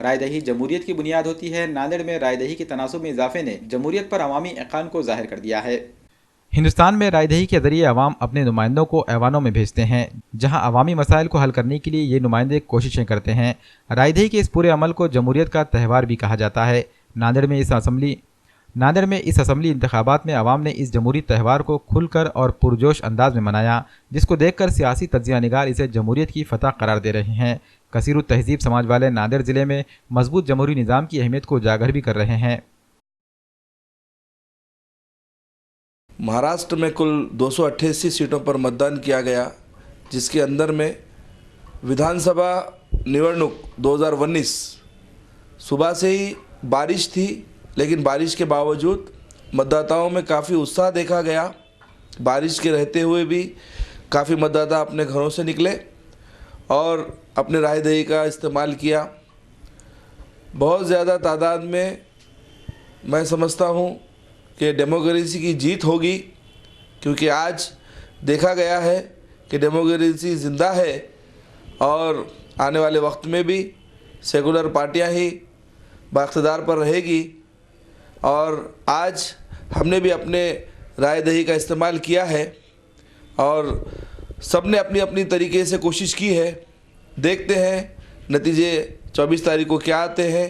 रायदही जमहूरियत की बुनियाद होती है। नांदेड़ में रायदही के तनासुब में इजाफे ने जमहूरियत पर अवामी अकान को जाहिर कर दिया है। हिंदुस्तान में रायदही के जरिए अवाम अपने नुमाइंदों को ऐवानों में भेजते हैं, जहां अवामी मसाइल को हल करने के लिए ये नुमाइंदे कोशिशें करते हैं। रायदही के इस पूरे अमल को जमहूरियत का त्यौहार भी कहा जाता है। नांदेड़ में इस असम्बली इंतखाबात में अवाम ने इस जमहूरी त्यौहार को खुलकर और पुरजोश अंदाज में मनाया, जिसको देखकर सियासी तज्जिया निगार इसे जमहूरियत की फतह करार दे रहे हैं। कसीर तहजीब समाज वाले नांदेड़ जिले में मजबूत जमहूरी निज़ाम की अहमियत को उजागर भी कर रहे हैं। महाराष्ट्र में कुल 288 सीटों पर मतदान किया गया, जिसके अंदर में विधानसभा निवडणूक 2019 सुबह से ही बारिश थी, लेकिन बारिश के बावजूद मतदाताओं में काफ़ी उत्साह देखा गया। बारिश के रहते हुए भी काफ़ी मतदाता अपने घरों से निकले और अपने रायदही का इस्तेमाल किया। बहुत ज़्यादा तादाद में मैं समझता हूँ कि डेमोक्रेसी की जीत होगी, क्योंकि आज देखा गया है कि डेमोक्रेसी ज़िंदा है और आने वाले वक्त में भी सेकुलर पार्टियां ही बाख्तदार पर रहेगी। और आज हमने भी अपने रायदही का इस्तेमाल किया है और सब ने अपनी अपनी तरीके से कोशिश की है। देखते हैं नतीजे 24 तारीख को क्या आते हैं।